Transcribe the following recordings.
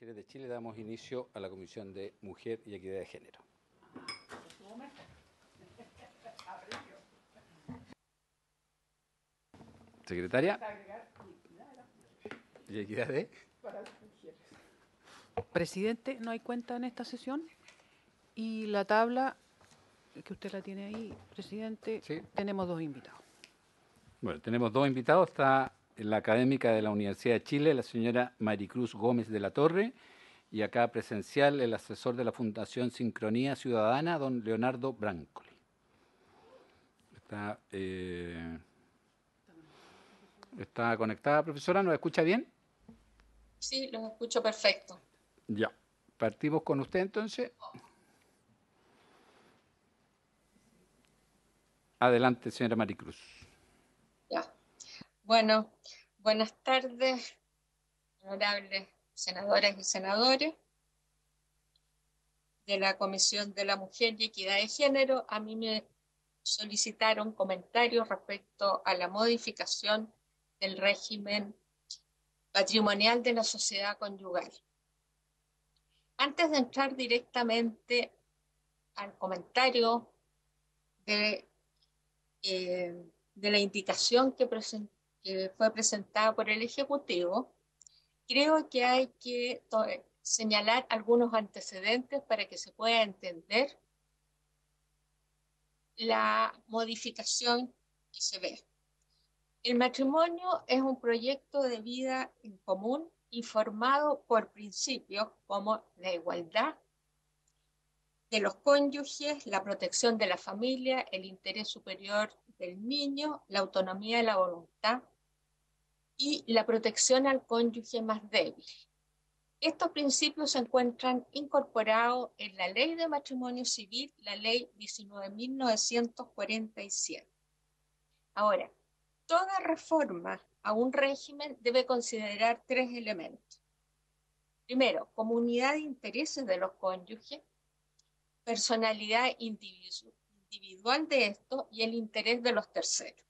Mujeres de Chile damos inicio a la Comisión de Mujer y Equidad de Género. Secretaria. ¿Y equidad de? Presidente, no hay cuenta en esta sesión. Y la tabla, que usted la tiene ahí, presidente, Sí. tenemos dos invitados. Bueno, tenemos dos invitados. Está la académica de la Universidad de Chile, la señora Maricruz Gómez de la Torre, y acá presencial el asesor de la Fundación Sincronía Ciudadana, don Leonardo Brancoli. ¿Está conectada, profesora? ¿Nos escucha bien? Sí, los escucho perfecto. Ya. Partimos con usted entonces. Adelante, señora Maricruz. Ya. Bueno, buenas tardes, honorables senadoras y senadores de la Comisión de la Mujer y Equidad de Género. A mí me solicitaron comentarios respecto a la modificación del régimen patrimonial de la sociedad conyugal. Antes de entrar directamente al comentario de la indicación que fue presentada por el Ejecutivo, creo que hay que señalar algunos antecedentes para que se pueda entender la modificación que se ve. El matrimonio es un proyecto de vida en común y formado por principios como la igualdad de los cónyuges, la protección de la familia, el interés superior del niño, la autonomía de la voluntad y la protección al cónyuge más débil. Estos principios se encuentran incorporados en la Ley de Matrimonio Civil, la Ley 19.947. Ahora, toda reforma a un régimen debe considerar tres elementos. Primero, comunidad de intereses de los cónyuges, personalidad individual de estos y el interés de los terceros.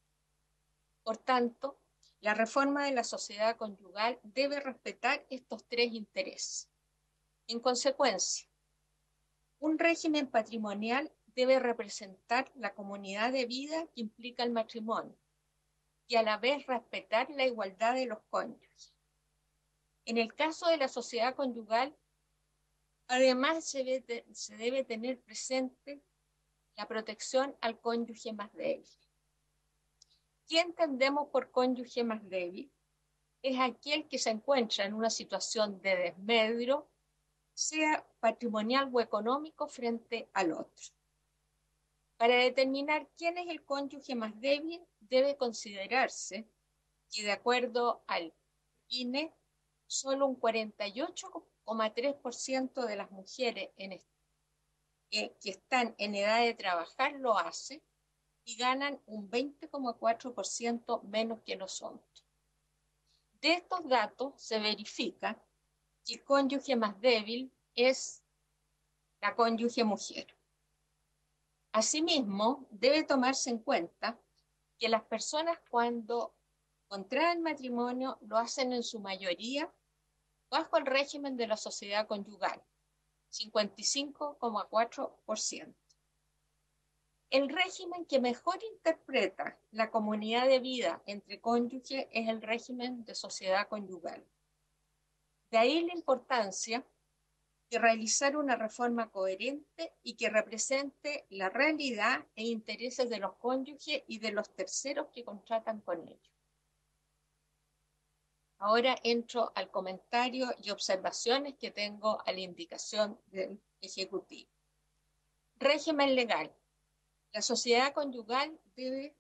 Por tanto, la reforma de la sociedad conyugal debe respetar estos tres intereses. En consecuencia, un régimen patrimonial debe representar la comunidad de vida que implica el matrimonio y a la vez respetar la igualdad de los cónyuges. En el caso de la sociedad conyugal, además se debe tener presente la protección al cónyuge más débil. ¿Qué entendemos por cónyuge más débil? Es aquel que se encuentra en una situación de desmedro, sea patrimonial o económico, frente al otro. Para determinar quién es el cónyuge más débil, debe considerarse que, de acuerdo al INE, solo un 48,3% de las mujeres que están en edad de trabajar lo hace y ganan un 20,4% menos que los hombres. De estos datos se verifica que el cónyuge más débil es la cónyuge mujer. Asimismo, debe tomarse en cuenta que las personas, cuando contraen matrimonio, lo hacen en su mayoría bajo el régimen de la sociedad conyugal, 55,4%. El régimen que mejor interpreta la comunidad de vida entre cónyuges es el régimen de sociedad conyugal. De ahí la importancia de realizar una reforma coherente y que represente la realidad e intereses de los cónyuges y de los terceros que contratan con ellos. Ahora entro al comentario y observaciones que tengo a la indicación del Ejecutivo. Régimen legal. La sociedad conyugal debe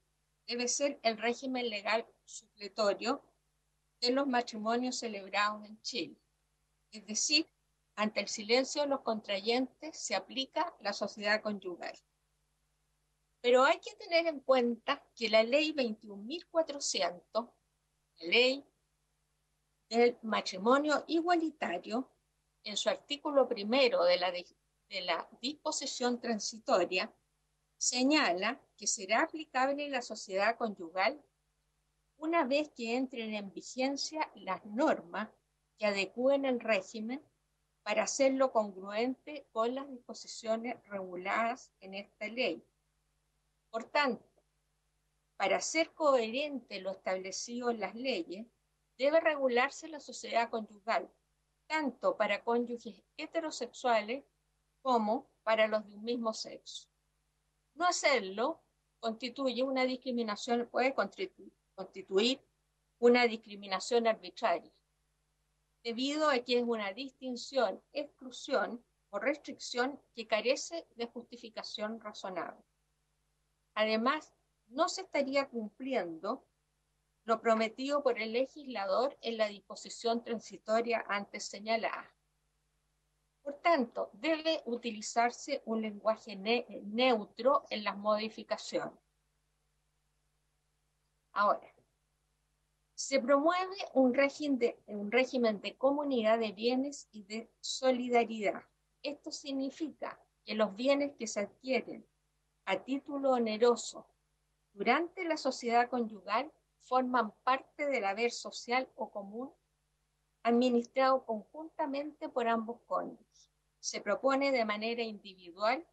ser el régimen legal supletorio de los matrimonios celebrados en Chile. Es decir, ante el silencio de los contrayentes se aplica la sociedad conyugal. Pero hay que tener en cuenta que la ley 21.400, la ley del matrimonio igualitario, en su artículo primero de la disposición transitoria, señala que será aplicable la sociedad conyugal una vez que entren en vigencia las normas que adecúen el régimen para hacerlo congruente con las disposiciones reguladas en esta ley. Por tanto, para ser coherente lo establecido en las leyes, debe regularse la sociedad conyugal, tanto para cónyuges heterosexuales como para los de un mismo sexo. No hacerlo constituye una discriminación, puede constituir una discriminación arbitraria, debido a que es una distinción, exclusión o restricción que carece de justificación razonable. Además, no se estaría cumpliendo lo prometido por el legislador en la disposición transitoria antes señalada. Por tanto, debe utilizarse un lenguaje neutro en las modificaciones. Ahora, se promueve un régimen de comunidad de bienes y de solidaridad. Esto significa que los bienes que se adquieren a título oneroso durante la sociedad conyugal forman parte del haber social o común administrado conjuntamente por ambos cónyuges. Se propone de manera individual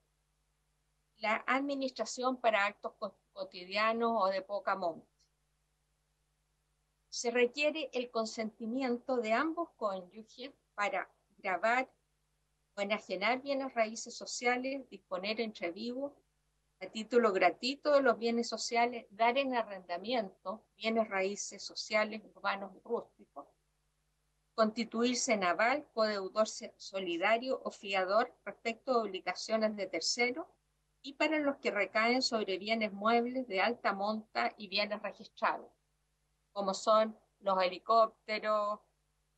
la administración para actos cotidianos o de poca monta. Se requiere el consentimiento de ambos cónyuges para gravar o enajenar bienes raíces sociales, disponer entre vivos a título gratuito de los bienes sociales, dar en arrendamiento bienes raíces sociales, urbanos y rústicos, constituirse en aval, codeudor solidario o fiador respecto de obligaciones de terceros y para los que recaen sobre bienes muebles de alta monta y bienes registrados, como son los helicópteros,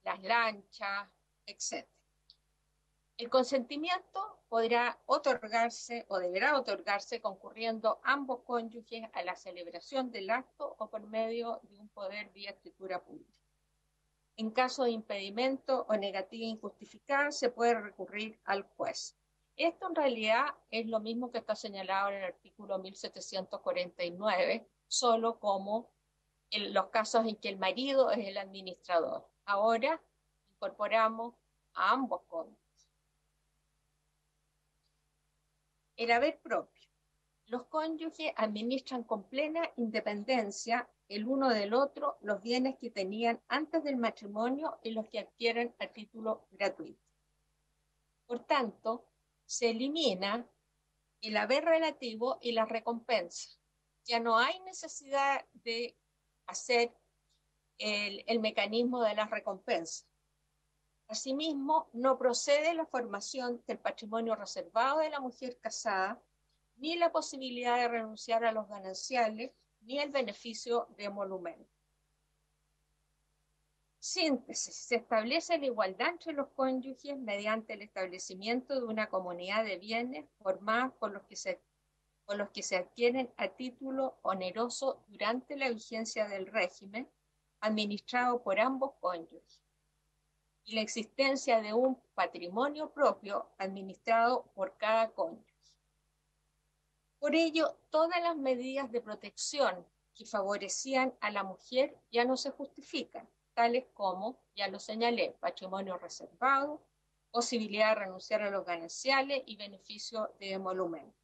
las lanchas, etc. El consentimiento podrá otorgarse o deberá otorgarse concurriendo ambos cónyuges a la celebración del acto o por medio de un poder vía escritura pública. En caso de impedimento o negativa injustificada, se puede recurrir al juez. Esto en realidad es lo mismo que está señalado en el artículo 1749, solo como en los casos en que el marido es el administrador. Ahora incorporamos a ambos cónyuges. El haber propio. Los cónyuges administran con plena independencia el uno del otro los bienes que tenían antes del matrimonio y los que adquieren a título gratuito. Por tanto, se elimina el haber relativo y la recompensa. Ya no hay necesidad de hacer el mecanismo de las recompensas. Asimismo, no procede la formación del patrimonio reservado de la mujer casada, ni la posibilidad de renunciar a los gananciales, ni el beneficio de emolumento. Síntesis. Se establece la igualdad entre los cónyuges mediante el establecimiento de una comunidad de bienes formadas por los que se adquieren a título oneroso durante la vigencia del régimen, administrado por ambos cónyuges, y la existencia de un patrimonio propio administrado por cada cónyuge. Por ello, todas las medidas de protección que favorecían a la mujer ya no se justifican, tales como, ya lo señalé, patrimonio reservado, posibilidad de renunciar a los gananciales y beneficio de emolumento.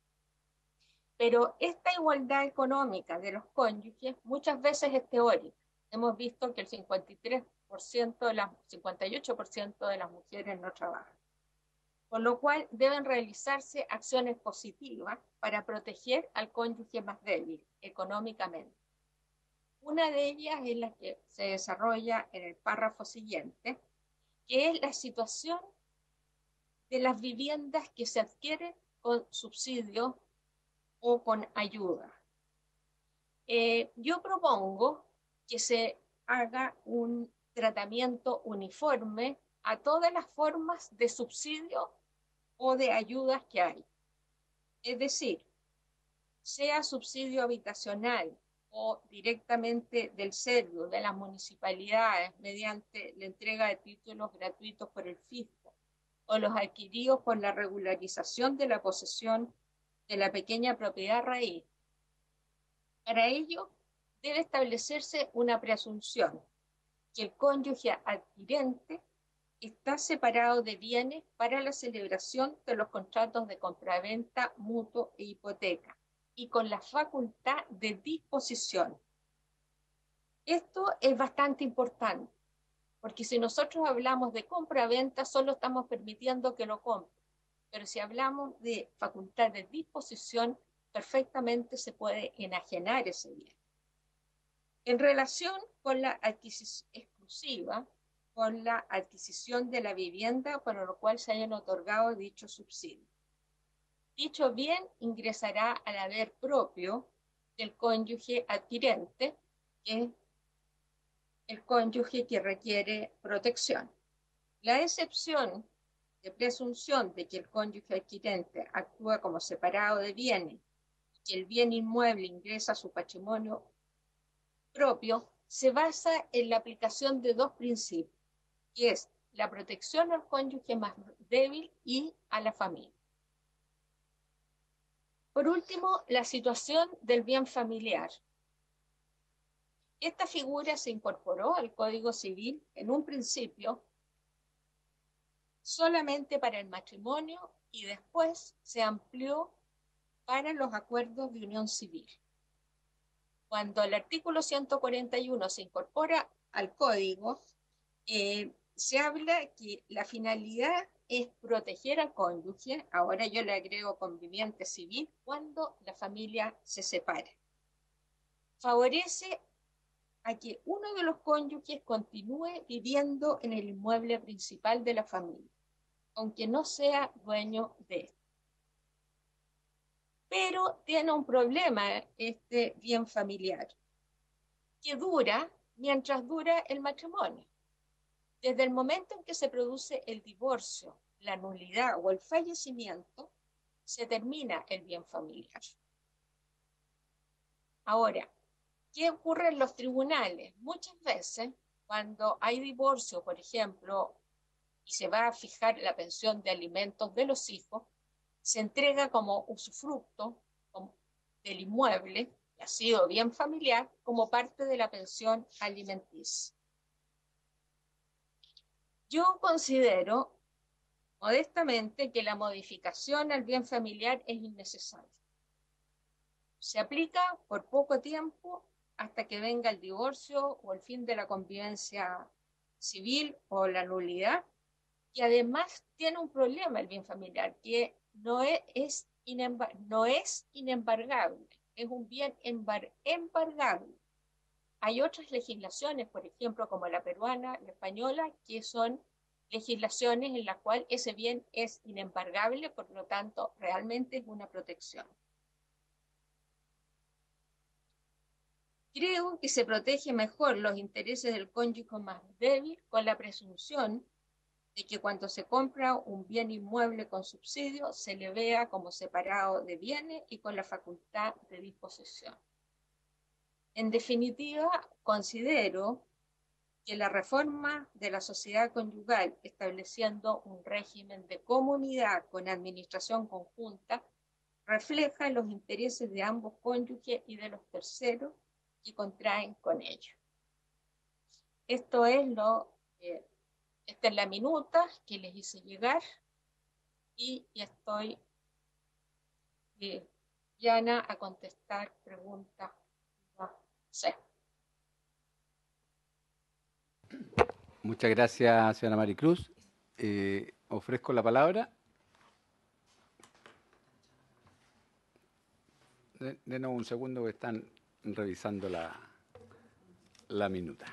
Pero esta igualdad económica de los cónyuges muchas veces es teórica. Hemos visto que el 58% de las mujeres no trabajan. Por lo cual deben realizarse acciones positivas para proteger al cónyuge más débil económicamente. Una de ellas es la que se desarrolla en el párrafo siguiente, que es la situación de las viviendas que se adquieren con subsidio o con ayuda. Yo propongo que se haga un tratamiento uniforme a todas las formas de subsidio o de ayudas que hay. Es decir, sea subsidio habitacional o directamente del CERVIO, de las municipalidades, mediante la entrega de títulos gratuitos por el fisco, o los adquiridos por la regularización de la posesión de la pequeña propiedad raíz. Para ello, debe establecerse una presunción que el cónyuge adquirente está separado de bienes para la celebración de los contratos de compraventa, mutuo e hipoteca, y con la facultad de disposición. Esto es bastante importante, porque si nosotros hablamos de compra-venta, solo estamos permitiendo que lo compre. Pero si hablamos de facultad de disposición, perfectamente se puede enajenar ese bien. En relación con la adquisición exclusiva, con la adquisición de la vivienda para lo cual se hayan otorgado dicho subsidio. Dicho bien ingresará al haber propio del cónyuge adquirente, que es el cónyuge que requiere protección. La excepción de presunción de que el cónyuge adquirente actúa como separado de bienes y que el bien inmueble ingresa a su patrimonio propio se basa en la aplicación de dos principios, que es la protección al cónyuge más débil y a la familia. Por último, la situación del bien familiar. Esta figura se incorporó al Código Civil en un principio solamente para el matrimonio y después se amplió para los acuerdos de unión civil. Cuando el artículo 141 se incorpora al Código, se habla que la finalidad es proteger al cónyuge, ahora yo le agrego conviviente civil, cuando la familia se separa. Favorece a que uno de los cónyuges continúe viviendo en el inmueble principal de la familia, aunque no sea dueño de éste. Pero tiene un problema este bien familiar, que dura mientras dura el matrimonio. Desde el momento en que se produce el divorcio, la nulidad o el fallecimiento, se termina el bien familiar. Ahora, ¿qué ocurre en los tribunales? Muchas veces, cuando hay divorcio, por ejemplo, y se va a fijar la pensión de alimentos de los hijos, se entrega como usufructo del inmueble, que ha sido bien familiar, como parte de la pensión alimenticia. Yo considero, modestamente, que la modificación al bien familiar es innecesaria. Se aplica por poco tiempo hasta que venga el divorcio o el fin de la convivencia civil o la nulidad, y además tiene un problema el bien familiar, que no es inembargable, es un bien embargable. Hay otras legislaciones, por ejemplo, como la peruana, la española, que son legislaciones en las cuales ese bien es inembargable, por lo tanto, realmente es una protección. Creo que se protege mejor los intereses del cónyuge más débil con la presunción de que cuando se compra un bien inmueble con subsidio se le vea como separado de bienes y con la facultad de disposición. En definitiva, considero que la reforma de la sociedad conyugal, estableciendo un régimen de comunidad con administración conjunta, refleja los intereses de ambos cónyuges y de los terceros que contraen con ellos. Esta es la minuta que les hice llegar y estoy llana a contestar preguntas. No sé. Muchas gracias, señora Maricruz. Ofrezco la palabra. Denos un segundo que están revisando la minuta.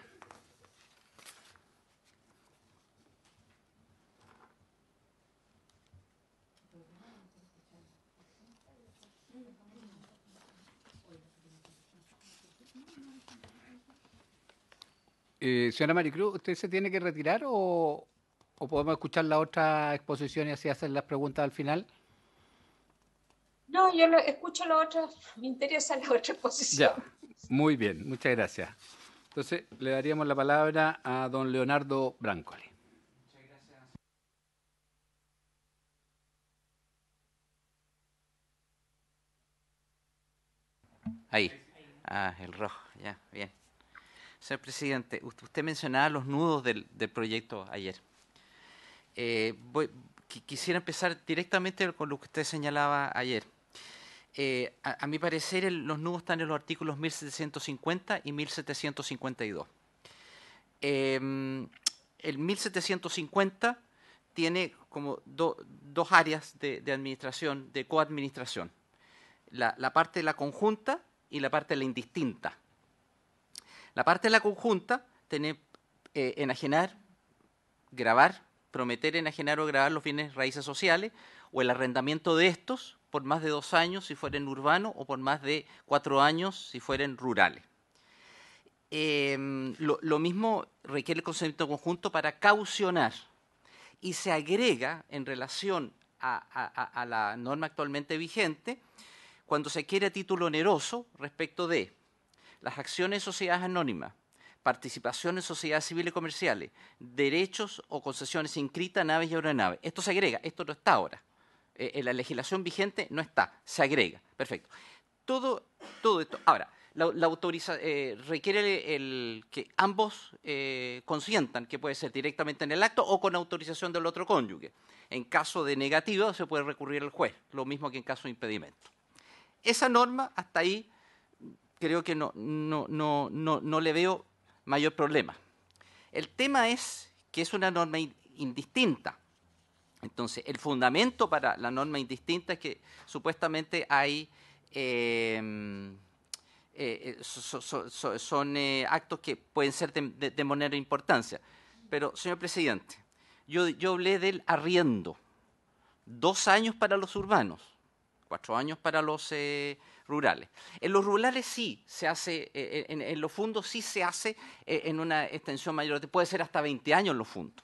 Señora Maricruz, ¿usted se tiene que retirar o podemos escuchar la otra exposición y así hacer las preguntas al final? No, yo escucho la otra, me interesa la otra exposición. Ya, muy bien, muchas gracias. Entonces, le daríamos la palabra a don Leonardo Brancoli. Muchas gracias. Ahí. Ah, el rojo, ya, bien. Señor presidente, usted mencionaba los nudos del proyecto ayer. Quisiera empezar directamente con lo que usted señalaba ayer. A mi parecer, los nudos están en los artículos 1750 y 1752. El 1750 tiene como dos áreas de administración, de coadministración. La parte de la conjunta y la parte de la indistinta. La parte de la conjunta tiene enajenar, gravar, prometer enajenar o gravar los bienes raíces sociales o el arrendamiento de estos por más de 2 años si fueren urbanos o por más de 4 años si fueren rurales. Lo mismo requiere el consentimiento conjunto para caucionar y se agrega en relación a la norma actualmente vigente cuando se quiere a título oneroso respecto de las acciones de sociedades anónimas, participación en sociedades civiles y comerciales, derechos o concesiones inscritas a naves y aeronaves. Esto se agrega, esto no está ahora. En la legislación vigente no está, se agrega. Perfecto. Todo esto. Ahora, la autorización requiere que ambos consientan, que puede ser directamente en el acto o con autorización del otro cónyuge. En caso de negativo se puede recurrir al juez, lo mismo que en caso de impedimento. Esa norma, hasta ahí, creo que no le veo mayor problema. El tema es que es una norma indistinta. Entonces, el fundamento para la norma indistinta es que supuestamente hay son actos que pueden ser de menor importancia. Pero, señor presidente, yo hablé del arriendo. 2 años para los urbanos, 4 años para los rurales. En los rurales sí se hace, en los fondos sí se hace en una extensión mayor, puede ser hasta 20 años los fondos.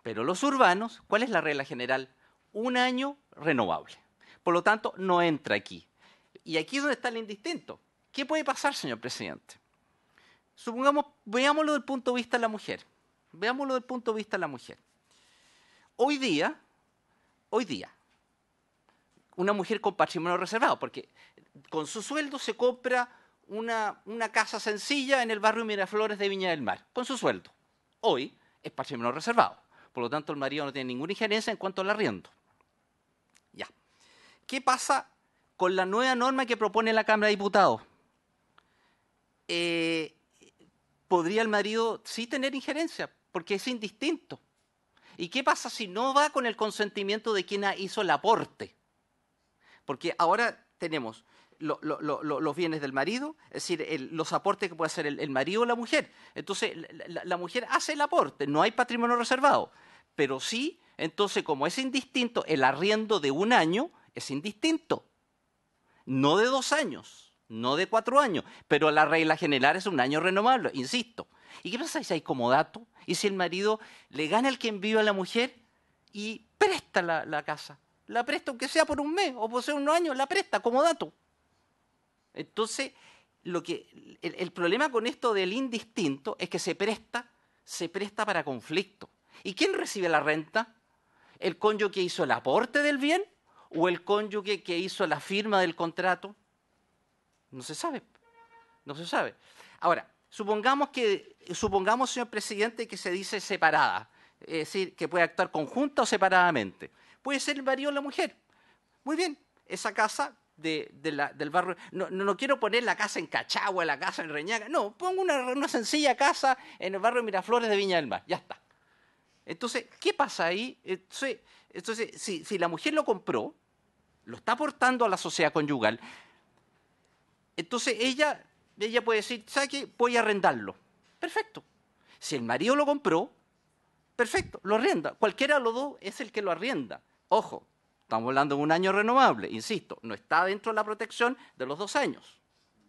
Pero los urbanos, ¿cuál es la regla general? 1 año renovable. Por lo tanto, no entra aquí. Y aquí es donde está el indistinto. ¿Qué puede pasar, señor presidente? Supongamos, veámoslo desde el punto de vista de la mujer. Veámoslo desde el punto de vista de la mujer. Hoy día, una mujer con patrimonio reservado, porque con su sueldo se compra una casa sencilla en el barrio Miraflores de Viña del Mar, con su sueldo. Hoy es patrimonio reservado, por lo tanto el marido no tiene ninguna injerencia en cuanto al arriendo. Ya. ¿Qué pasa con la nueva norma que propone la Cámara de Diputados? ¿Podría el marido sí tener injerencia? Porque es indistinto. ¿Y qué pasa si no va con el consentimiento de quien hizo el aporte? Porque ahora tenemos los bienes del marido, es decir, los aportes que puede hacer el marido o la mujer. Entonces, la mujer hace el aporte, no hay patrimonio reservado. Pero sí, entonces, como es indistinto, el arriendo de 1 año es indistinto. No de 2 años, no de 4 años, pero la regla general es 1 año renovable, insisto. ¿Y qué pasa si hay comodato? ¿Y si el marido le gana al quien vive a la mujer y presta la casa? La presta aunque sea por 1 mes o por ser 1 año, la presta como dato. Entonces, el problema con esto del indistinto es que se presta para conflicto. ¿Y quién recibe la renta? ¿El cónyuge que hizo el aporte del bien o el cónyuge que hizo la firma del contrato? No se sabe. No se sabe. Ahora, supongamos, señor presidente, que se dice separada, es decir, que puede actuar conjunta o separadamente. Puede ser el marido o la mujer. Muy bien, esa casa del barrio, no quiero poner la casa en Cachagua, la casa en Reñaca, no, pongo una sencilla casa en el barrio Miraflores de Viña del Mar, ya está. Entonces, ¿qué pasa ahí? Entonces si la mujer lo compró, lo está aportando a la sociedad conyugal, entonces ella puede decir, ¿sabe qué? Voy a arrendarlo. Perfecto. Si el marido lo compró, perfecto, lo arrienda. Cualquiera de los dos es el que lo arrienda. Ojo, estamos hablando de 1 año renovable, insisto, no está dentro de la protección de los 2 años.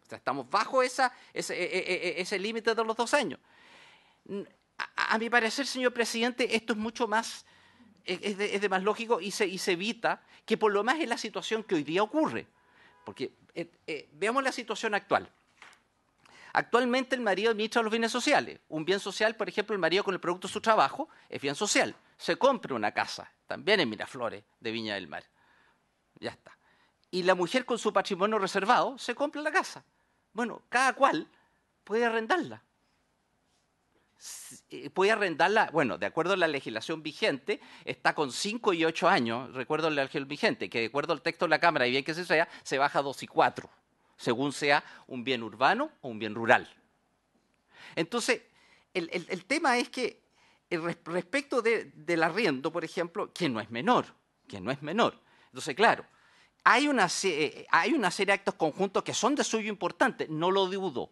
O sea, estamos bajo ese límite de los 2 años. A mi parecer, señor presidente, esto es mucho más, es de más lógico y se evita que por lo más es la situación que hoy día ocurre. Porque veamos la situación actual. Actualmente el marido administra los bienes sociales. Un bien social, por ejemplo, el marido con el producto de su trabajo es bien social. Se compra una casa, también en Miraflores, de Viña del Mar. Ya está. Y la mujer con su patrimonio reservado se compra la casa. Bueno, cada cual puede arrendarla. puede arrendarla, bueno, de acuerdo a la legislación vigente, está con 5 y 8 años, recuerdo la legislación vigente, que de acuerdo al texto de la Cámara, y bien que sea, se baja a 2 y 4, según sea un bien urbano o un bien rural. Entonces, el tema es que respecto del arriendo, por ejemplo, que no es menor. Entonces, claro, hay una serie de actos conjuntos que son de suyo importante, no lo dudo,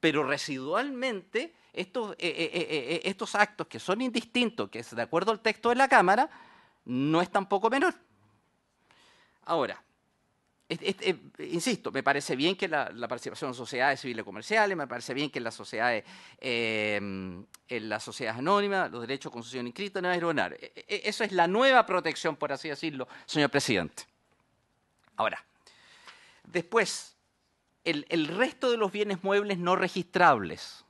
pero residualmente estos actos que son indistintos, que es de acuerdo al texto de la Cámara, no es tampoco menor. Ahora, insisto, me parece bien que la participación en sociedades civiles comerciales, me parece bien que en las sociedades anónimas, los derechos de concesión inscritos no aeronar. Eso es la nueva protección, por así decirlo, señor presidente. Ahora, después, el resto de los bienes muebles no registrables.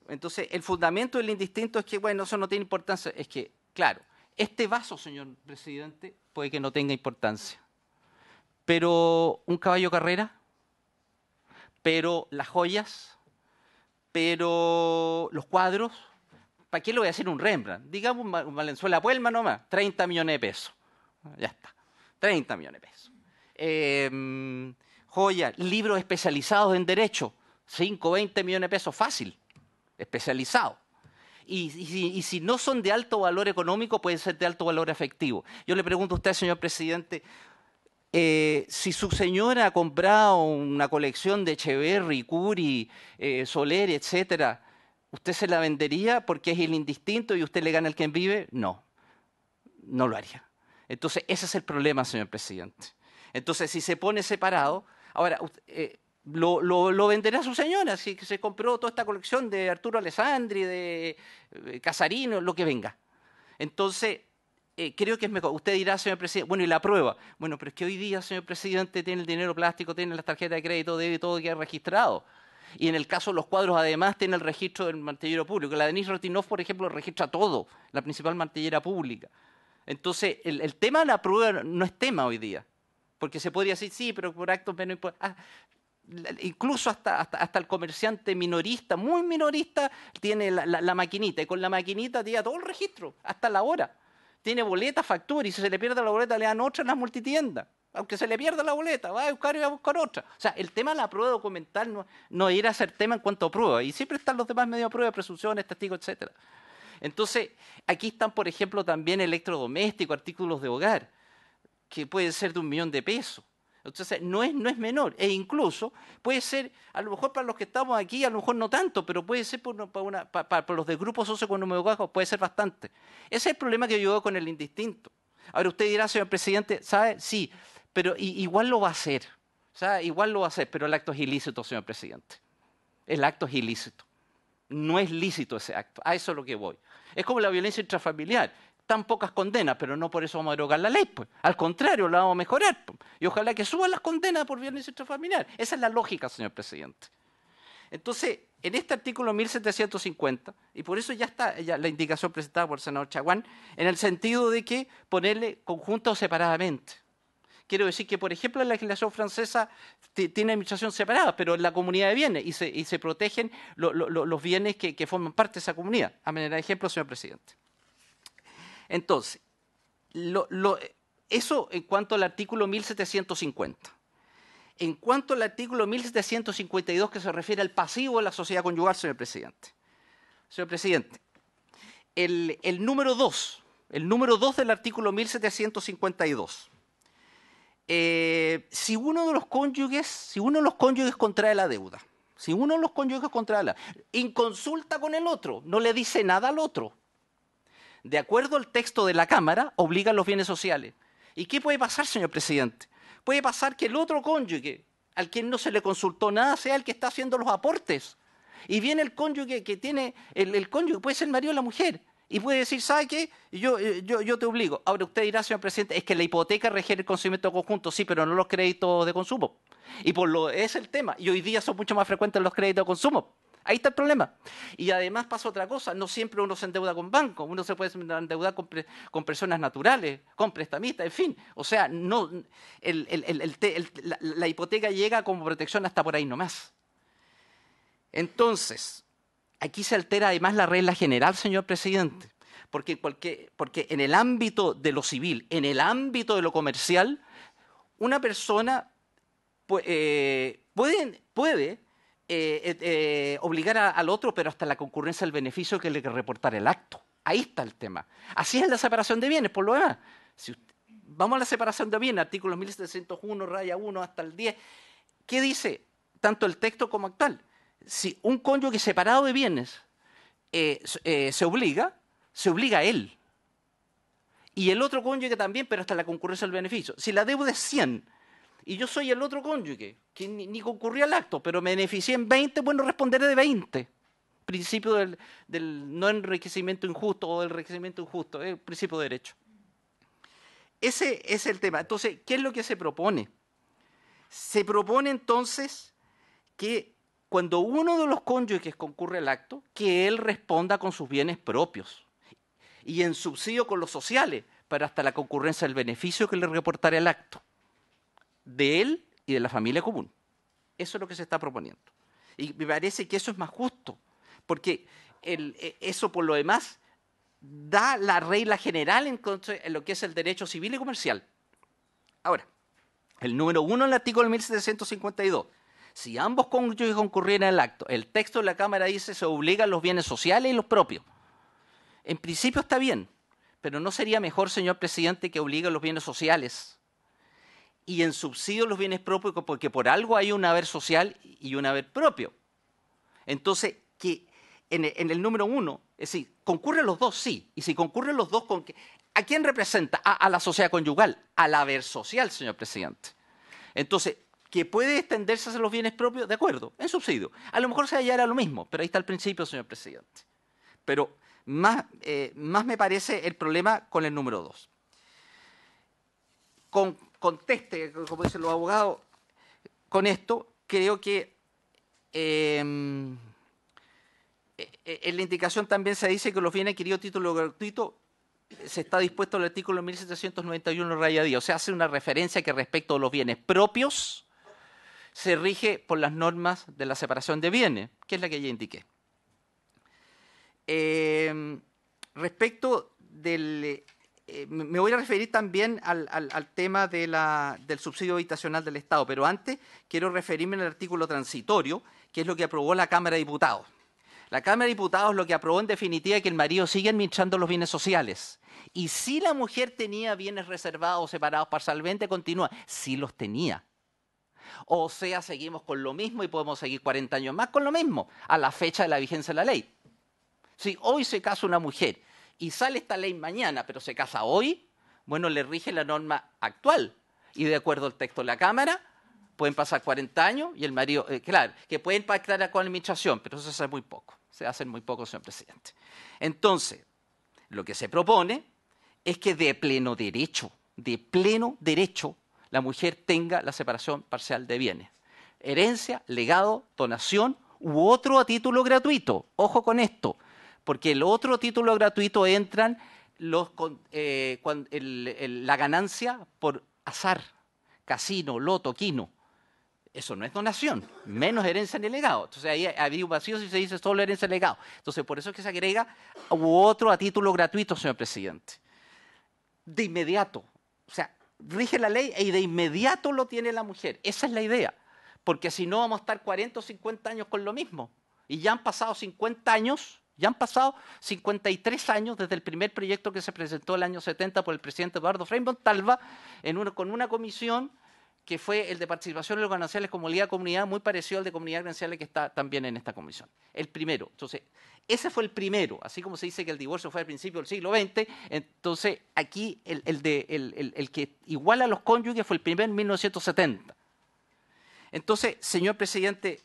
Entonces, el fundamento del indistinto es que, bueno, eso no tiene importancia. Es que, claro, este vaso, señor presidente, puede que no tenga importancia. Pero un caballo carrera, pero las joyas, pero los cuadros, ¿para qué le voy a hacer un Rembrandt? Digamos un Valenzuela Puelma nomás, 30 millones de pesos. Ya está, 30 millones de pesos. Joyas, libros especializados en derecho, 5, 20 millones de pesos, fácil, especializado. Y si no son de alto valor económico, pueden ser de alto valor afectivo. Yo le pregunto a usted, señor presidente, si su señora ha comprado una colección de Echeverry, Curie, Soler, etcétera, ¿usted se la vendería porque es el indistinto y usted le gana el quien vive? No, no lo haría. Entonces, ese es el problema, señor presidente. Entonces, si se pone separado, ahora, lo venderá su señora, si se compró toda esta colección de Arturo Alessandri, de Casarino, lo que venga. Entonces, creo que es mejor. Usted dirá, señor presidente, bueno, ¿y la prueba? Bueno, pero es que hoy día, señor presidente, tiene el dinero plástico, tiene las tarjetas de crédito, debe todo quedar registrado. Y en el caso de los cuadros, además, tiene el registro del mantillero público. La Denise Rotinov, por ejemplo, registra todo, la principal mantillera pública. Entonces, el tema de la prueba no es tema hoy día. Porque se podría decir, sí, pero por actos menos importantes. Incluso hasta el comerciante minorista, muy minorista, tiene la maquinita. Y con la maquinita tiene todo el registro, hasta la hora. Tiene boleta, factura, y si se le pierde la boleta le dan otra en las multitiendas. Aunque se le pierda la boleta, va a buscar y va a buscar otra. O sea, el tema de la prueba documental no irá a ser tema en cuanto a prueba. Y siempre están los demás medios de prueba, presunciones, testigos, etcétera. Entonces, aquí están, por ejemplo, también electrodomésticos, artículos de hogar, que pueden ser de 1 millón de pesos. Entonces, no es menor. E incluso puede ser, a lo mejor para los que estamos aquí, a lo mejor no tanto, pero puede ser para los de grupos socioeconómicos bajos, puede ser bastante. Ese es el problema que yo veo con el indistinto. Ahora usted dirá, señor presidente, ¿sabe? Sí, pero igual lo va a hacer. ¿Sabe? Igual lo va a hacer, pero el acto es ilícito, señor presidente. El acto es ilícito. No es lícito ese acto. A eso es lo que voy. Es como la violencia intrafamiliar. Tan pocas condenas, pero no por eso vamos a derogar la ley, pues. Al contrario, la vamos a mejorar, pues. Y ojalá que suban las condenas por violencia intrafamiliar. Esa es la lógica, señor presidente. Entonces, en este artículo 1750, y por eso ya está la indicación presentada por el senador Chaguán, en el sentido de que ponerle conjunto o separadamente. Quiero decir que, por ejemplo, la legislación francesa tiene administración separada, pero en la comunidad de bienes, y se protegen los bienes que forman parte de esa comunidad. A manera de ejemplo, señor presidente. Entonces, eso en cuanto al artículo 1750. En cuanto al artículo 1752, que se refiere al pasivo de la sociedad conyugal, señor presidente. Señor presidente, el número 2 del artículo 1752. Si uno de los cónyuges contrae la deuda, en consulta con el otro, no le dice nada al otro, de acuerdo al texto de la Cámara, obliga a los bienes sociales. ¿Y qué puede pasar, señor presidente? Puede pasar que el otro cónyuge, al quien no se le consultó nada, sea el que está haciendo los aportes. Y viene el cónyuge que tiene, el cónyuge puede ser el marido o la mujer, y puede decir, ¿sabe qué? Yo te obligo. Ahora usted dirá, señor presidente, es que la hipoteca requiere el consumimiento conjunto, sí, pero no los créditos de consumo. Y es el tema. Y hoy día son mucho más frecuentes los créditos de consumo. Ahí está el problema. Y además pasa otra cosa, no siempre uno se endeuda con bancos, uno se puede endeudar con personas naturales, con prestamistas, en fin. O sea, la hipoteca llega como protección hasta por ahí nomás. Entonces, aquí se altera además la regla general, señor presidente, porque en el ámbito de lo civil, en el ámbito de lo comercial, una persona puede obligar al otro, pero hasta la concurrencia del beneficio que le que reportar el acto. Ahí está el tema. Así es la separación de bienes, por lo demás. Vamos a la separación de bienes, artículos 1701, raya 1 hasta el 10. ¿Qué dice tanto el texto como actual? Si un cónyuge separado de bienes se obliga a él. Y el otro cónyuge también, pero hasta la concurrencia del beneficio. Si la deuda es 100 y yo soy el otro cónyuge, que ni concurrí al acto, pero me beneficié en 20, bueno, responderé de 20. Principio del no enriquecimiento injusto o del enriquecimiento injusto, el principio de derecho. Ese es el tema. Entonces, ¿qué es lo que se propone? Se propone entonces que cuando uno de los cónyuges concurre al acto, que él responda con sus bienes propios y en subsidio con los sociales, para hasta la concurrencia del beneficio que le reportará el acto de él y de la familia común. Eso es lo que se está proponiendo. Y me parece que eso es más justo, porque eso por lo demás da la regla general en lo que es el derecho civil y comercial. Ahora, el número 1 del artículo 1752. Si ambos cónyuges concurrieran al acto, el texto de la Cámara dice se obligan los bienes sociales y los propios. En principio está bien, pero ¿no sería mejor, señor presidente, que obligue los bienes sociales y en subsidio los bienes propios, porque por algo hay un haber social y un haber propio? Entonces, que en el número 1, es decir, ¿concurren los dos? Sí. Y si concurren los dos, ¿a quién representa? A la sociedad conyugal, al haber social, señor presidente. Entonces, ¿que puede extenderse a los bienes propios? De acuerdo, en subsidio. A lo mejor se hallara lo mismo, pero ahí está el principio, señor presidente. Pero más me parece el problema con el número 2. Conteste, como dicen los abogados, con esto creo que en la indicación también se dice que los bienes adquiridos a título gratuito se está dispuesto al artículo 1791 raya 10. O sea, hace una referencia que respecto a los bienes propios se rige por las normas de la separación de bienes, que es la que ya indiqué. Respecto del... me voy a referir también al tema del subsidio habitacional del Estado, pero antes quiero referirme al artículo transitorio, que es lo que aprobó la Cámara de Diputados. La Cámara de Diputados lo que aprobó en definitiva es que el marido sigue administrando los bienes sociales. Y si la mujer tenía bienes reservados o separados parcialmente, continúa. Sí los tenía. O sea, seguimos con lo mismo y podemos seguir 40 años más con lo mismo, a la fecha de la vigencia de la ley. Si hoy se casa una mujer y sale esta ley mañana, pero se casa hoy, bueno, le rige la norma actual. Y de acuerdo al texto de la Cámara, pueden pasar 40 años y el marido, claro, que pueden pactar con la administración, pero eso se hace muy poco. Se hace muy poco, señor presidente. Entonces, lo que se propone es que de pleno derecho, la mujer tenga la separación parcial de bienes. Herencia, legado, donación u otro a título gratuito. Ojo con esto, porque el otro título gratuito entran la ganancia por azar, casino, loto, quino. Eso no es donación, menos herencia ni legado. Entonces ahí había un vacío si se dice solo herencia y legado. Entonces por eso es que se agrega u otro a título gratuito, señor presidente. De inmediato, o sea, rige la ley y de inmediato lo tiene la mujer. Esa es la idea, porque si no vamos a estar 40 o 50 años con lo mismo. Y ya han pasado 50 años, ya han pasado 53 años desde el primer proyecto que se presentó el año 70 por el presidente Eduardo Frei Montalva con una comisión que fue el de participación en los gananciales como Liga Comunidad, muy parecido al de Comunidad Gananciales que está también en esta comisión. El primero. Entonces, ese fue el primero. Así como se dice que el divorcio fue al principio del siglo XX, entonces aquí el que iguala a los cónyuges fue el primero en 1970. Entonces, señor presidente,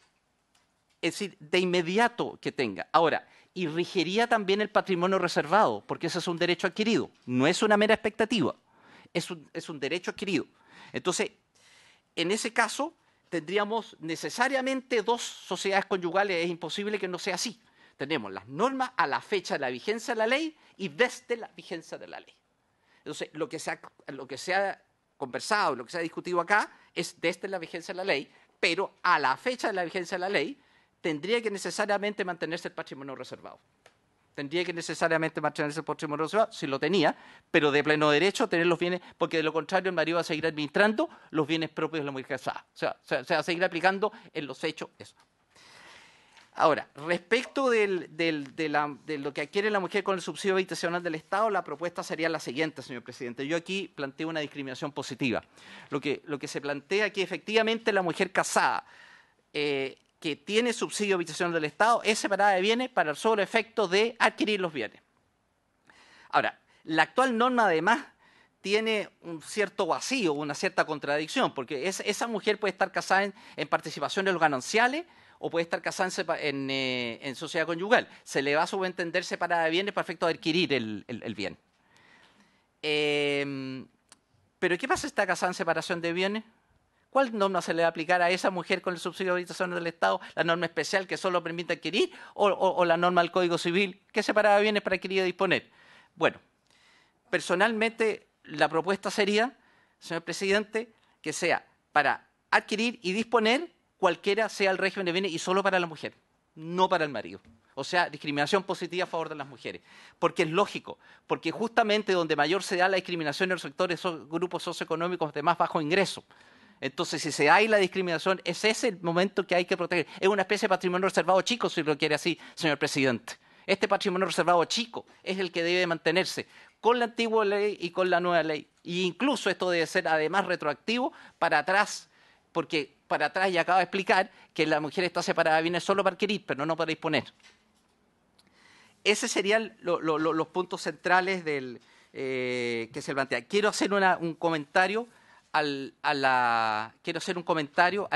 es decir, de inmediato que tenga. Ahora, y rigiría también el patrimonio reservado, porque ese es un derecho adquirido. No es una mera expectativa, es un derecho adquirido. Entonces, en ese caso, tendríamos necesariamente dos sociedades conyugales. Es imposible que no sea así. Tenemos las normas a la fecha de la vigencia de la ley y desde la vigencia de la ley. Entonces, lo que se ha conversado, lo que se ha discutido acá, es desde la vigencia de la ley, pero a la fecha de la vigencia de la ley tendría que necesariamente mantenerse el patrimonio reservado. Tendría que necesariamente mantenerse el patrimonio reservado, si lo tenía, pero de pleno derecho tener los bienes, porque de lo contrario el marido va a seguir administrando los bienes propios de la mujer casada. O sea, se va a seguir aplicando en los hechos eso. Ahora, respecto de lo que adquiere la mujer con el subsidio habitacional del Estado, la propuesta sería la siguiente, señor presidente. Yo aquí planteo una discriminación positiva. Lo que se plantea que efectivamente la mujer casada que tiene subsidio habitacional del Estado es separada de bienes para el solo efecto de adquirir los bienes. Ahora, la actual norma además tiene un cierto vacío, una cierta contradicción, porque esa mujer puede estar casada en participaciones en los gananciales o puede estar casada en sociedad conyugal. Se le va a subentender separada de bienes para efecto de adquirir el bien. Pero ¿qué pasa si está casada en separación de bienes? ¿Cuál norma se le va a aplicar a esa mujer con el subsidio de habitación del Estado? ¿La norma especial que solo permite adquirir o la norma del Código Civil que separaba bienes para adquirir y disponer? Bueno, personalmente la propuesta sería, señor presidente, que sea para adquirir y disponer cualquiera sea el régimen de bienes y solo para la mujer, no para el marido. O sea, discriminación positiva a favor de las mujeres. Porque es lógico, porque justamente donde mayor se da la discriminación en los sectores, grupos socioeconómicos de más bajo ingreso. Entonces, si se hay la discriminación, ese es el momento que hay que proteger. Es una especie de patrimonio reservado chico, si lo quiere así, señor presidente. Este patrimonio reservado chico es el que debe mantenerse con la antigua ley y con la nueva ley. E incluso esto debe ser además retroactivo para atrás, porque para atrás ya acaba de explicar que la mujer está separada de bienes solo para adquirir, pero no para disponer. Esos serían los puntos centrales que se plantea. Quiero hacer un comentario a la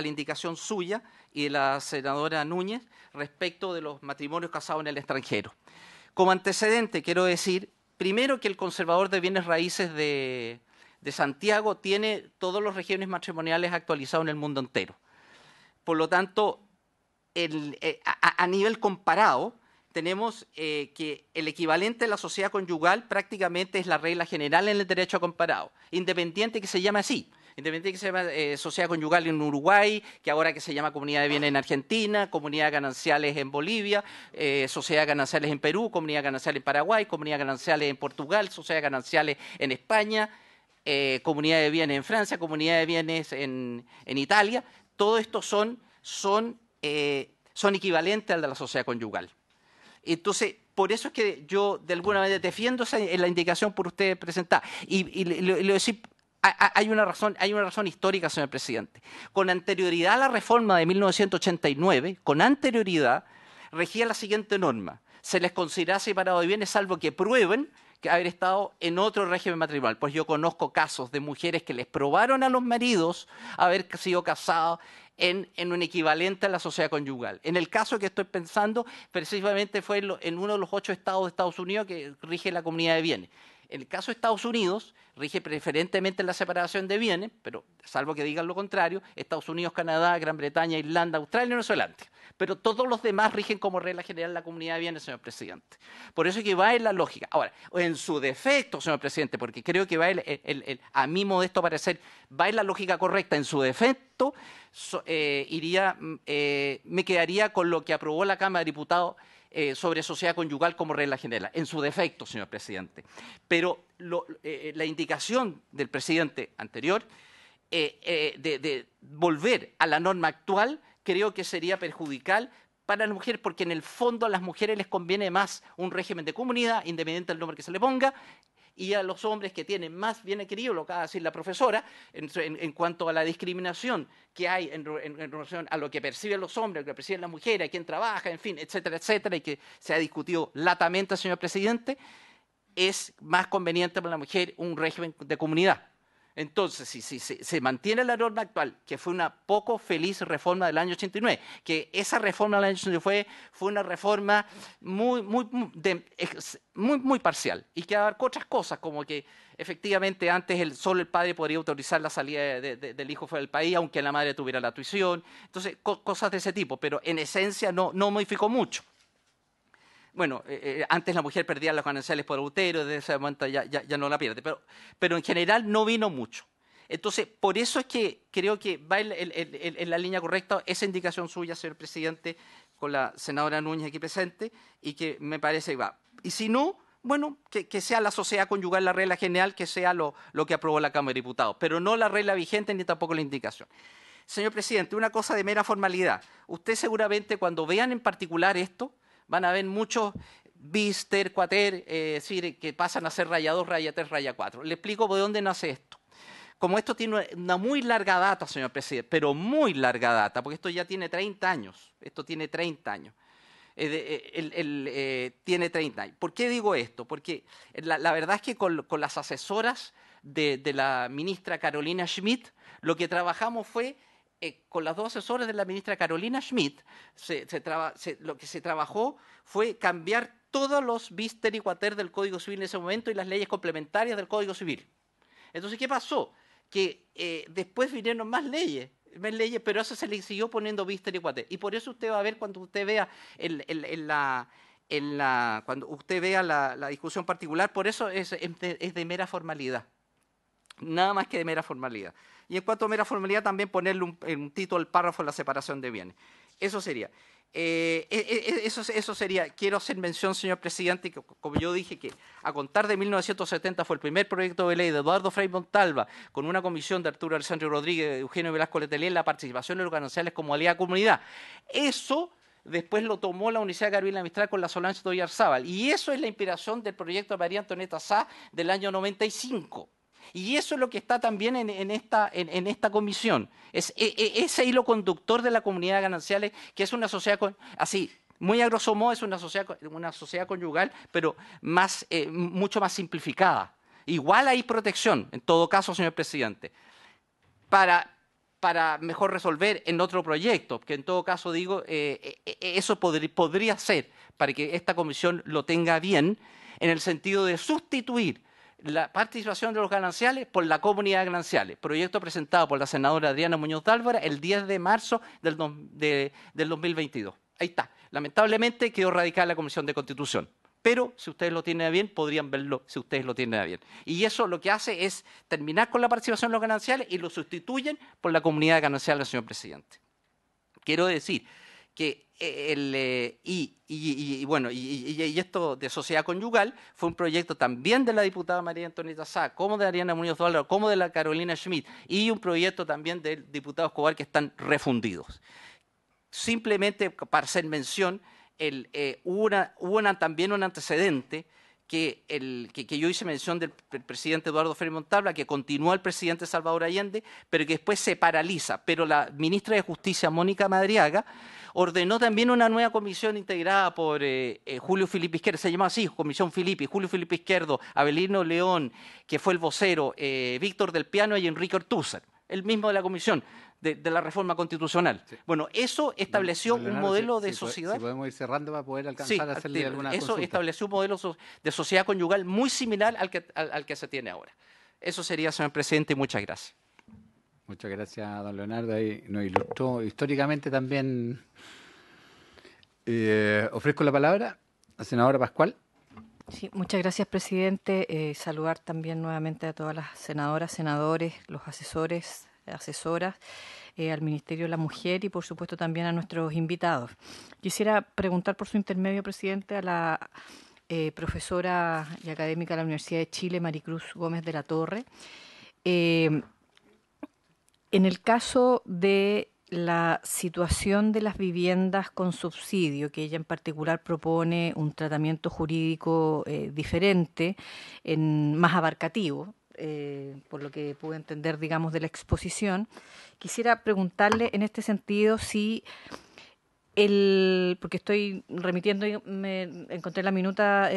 indicación suya y de la senadora Núñez respecto de los matrimonios casados en el extranjero. Como antecedente, quiero decir, primero, que el conservador de bienes raíces de Santiago tiene todos los regímenes matrimoniales actualizados en el mundo entero. Por lo tanto, a nivel comparado, tenemos que el equivalente de la sociedad conyugal prácticamente es la regla general en el derecho comparado, independiente que se llame así. Independiente que se llama sociedad conyugal en Uruguay, que ahora que se llama comunidad de bienes en Argentina, comunidad gananciales en Bolivia, sociedad gananciales en Perú, comunidad ganancial en Paraguay, comunidad gananciales en Portugal, sociedad gananciales en España, comunidad de bienes en Francia, comunidad de bienes en Italia. Todo esto son equivalentes al de la sociedad conyugal. Entonces, por eso es que yo de alguna manera defiendo la indicación por usted presentada. Y le decir, hay una razón histórica, señor presidente. Con anterioridad a la reforma de 1989, regía la siguiente norma: se les considera separado de bienes salvo que prueben que haber estado en otro régimen matrimonial. Pues yo conozco casos de mujeres que les probaron a los maridos haber sido casados en un equivalente a la sociedad conyugal. En el caso que estoy pensando, precisamente fue en uno de los 8 estados de Estados Unidos que rige la comunidad de bienes. En el caso de Estados Unidos, rige preferentemente la separación de bienes, pero salvo que digan lo contrario, Estados Unidos, Canadá, Gran Bretaña, Irlanda, Australia y Nueva Zelanda. Pero todos los demás rigen como regla general la comunidad de bienes, señor presidente. Por eso es que va en la lógica. Ahora, en su defecto, señor presidente, porque creo que va a mi modesto parecer, va en la lógica correcta, en su defecto, me quedaría con lo que aprobó la Cámara de Diputados sobre sociedad conyugal como regla general, en su defecto, señor presidente. Pero la indicación del presidente anterior de volver a la norma actual creo que sería perjudicial para las mujeres, porque en el fondo a las mujeres les conviene más un régimen de comunidad, independiente del nombre que se le ponga, y a los hombres que tienen más bien adquirido, lo que acaba de decir la profesora, en cuanto a la discriminación que hay en relación a lo que perciben los hombres, a lo que perciben las mujeres, a quién trabaja, en fin, etcétera, etcétera, y que se ha discutido latamente, señor presidente, es más conveniente para la mujer un régimen de comunidad. Entonces, si se mantiene la norma actual, que fue una poco feliz reforma del año 89, que esa reforma del año 89 fue una reforma muy parcial y que abarcó otras cosas, como que efectivamente antes solo el padre podría autorizar la salida del hijo fuera del país, aunque la madre tuviera la tuición. Entonces, cosas de ese tipo, pero en esencia no modificó mucho. Bueno, antes la mujer perdía los gananciales por adulterio, desde ese momento ya no la pierde, pero en general no vino mucho. Entonces, por eso es que creo que va en la línea correcta esa indicación suya, señor presidente, con la senadora Núñez aquí presente y que me parece que va. Y si no, bueno, que sea la sociedad conyugal la regla general, que sea lo que aprobó la Cámara de Diputados, pero no la regla vigente ni tampoco la indicación. Señor presidente, una cosa de mera formalidad. Usted seguramente cuando vean en particular esto, van a ver muchos bis, ter, cuater, decir, que pasan a ser raya 2, raya 3, raya 4. Le explico de dónde nace esto. Como esto tiene una muy larga data, señor presidente, pero muy larga data, porque esto ya tiene 30 años. Esto tiene 30 años. Tiene 30 años. ¿Por qué digo esto? Porque la verdad es que con las asesoras de la ministra Carolina Schmidt, lo que trabajamos fue, con las dos asesoras de la ministra Carolina Schmidt, lo que se trabajó fue cambiar todos los bis, ter y cuater del Código Civil en ese momento y las leyes complementarias del Código Civil. Entonces, ¿qué pasó? Que después vinieron más leyes, pero eso se le siguió poniendo bis, ter y cuater. Y por eso usted va a ver cuando usted vea cuando usted vea la discusión particular, por eso es de mera formalidad. Nada más que de mera formalidad. Y en cuanto a mera formalidad, también ponerle un título al párrafo de la separación de bienes. Eso sería. Eso sería. Quiero hacer mención, señor presidente, que como yo dije, que a contar de 1970 fue el primer proyecto de ley de Eduardo Frei Montalva, con una comisión de Arturo Alessandro Rodríguez, de Eugenio Velasco Letelier, en la participación de los gananciales como aliada comunidad. Eso después lo tomó la Universidad Carolina Mistral con la Solange Toyarzábal. Y eso es la inspiración del proyecto de María Antonieta Sá del año 95. Y eso es lo que está también en esta comisión. Es ese hilo conductor de la comunidad de gananciales, que es una sociedad, así, muy a grosso modo, es una sociedad conyugal, pero mucho más simplificada. Igual hay protección, en todo caso, señor presidente, para mejor resolver en otro proyecto, que en todo caso digo, eso podría ser, para que esta comisión lo tenga bien, en el sentido de sustituir la participación de los gananciales por la comunidad de gananciales, proyecto presentado por la senadora Adriana Muñoz de Álvara el 10 de marzo del 2022. Ahí está. Lamentablemente quedó radicada la Comisión de Constitución, pero si ustedes lo tienen a bien, podrían verlo si ustedes lo tienen a bien. Y eso lo que hace es terminar con la participación de los gananciales y lo sustituyen por la comunidad de gananciales, señor presidente. Quiero decir que esto de sociedad conyugal fue un proyecto también de la diputada María Antonieta Sá, como de Adriana Muñoz de Álvara, como de la Carolina Schmidt, y un proyecto también del diputado Escobar, que están refundidos. Simplemente para hacer mención, hubo también un antecedente que yo hice mención del presidente Eduardo Frei Montalva, que continúa el presidente Salvador Allende, pero que después se paraliza. Pero la ministra de Justicia, Mónica Madriaga, ordenó también una nueva comisión integrada por Julio Filipe Izquierdo, se llama así, Comisión Filipe, Julio Filipe Izquierdo, Abelino León, que fue el vocero, Víctor del Piano y Enrique Ortúzar, el mismo de la comisión de la reforma constitucional. Sí. Bueno, eso estableció un modelo de sociedad. Si podemos ir cerrando para poder alcanzar a hacerle alguna consulta. Eso estableció un modelo de sociedad conyugal muy similar al que se tiene ahora. Eso sería, señor presidente, y muchas gracias. Muchas gracias, don Leonardo. Ahí nos ilustró históricamente también. Ofrezco la palabra a la senadora Pascual. Sí, muchas gracias, presidente. Saludar también nuevamente a todas las senadoras, senadores, los asesores, asesoras, al Ministerio de la Mujer y, por supuesto, también a nuestros invitados. Quisiera preguntar por su intermedio, presidente, a la profesora y académica de la Universidad de Chile, Maricruz Gómez de la Torre. En el caso de la situación de las viviendas con subsidio, que ella en particular propone un tratamiento jurídico diferente, más abarcativo, por lo que pude entender, digamos, de la exposición, quisiera preguntarle en este sentido si porque estoy remitiendo, me encontré la minuta,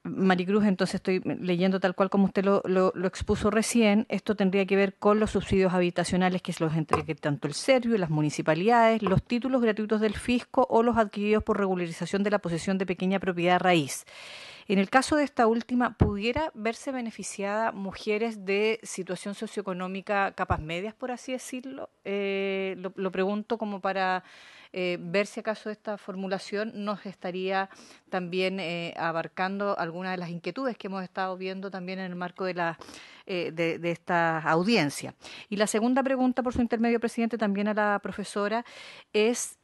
Maricruz, entonces estoy leyendo tal cual como usted lo expuso recién. Esto tendría que ver con los subsidios habitacionales que los entregue tanto el Servio, las municipalidades, los títulos gratuitos del fisco o los adquiridos por regularización de la posesión de pequeña propiedad raíz. En el caso de esta última, ¿pudiera verse beneficiada mujeres de situación socioeconómica capas medias, por así decirlo? Lo pregunto como para ver si acaso esta formulación nos estaría también abarcando algunas de las inquietudes que hemos estado viendo también en el marco de esta audiencia. Y la segunda pregunta, por su intermedio, presidente, también a la profesora, es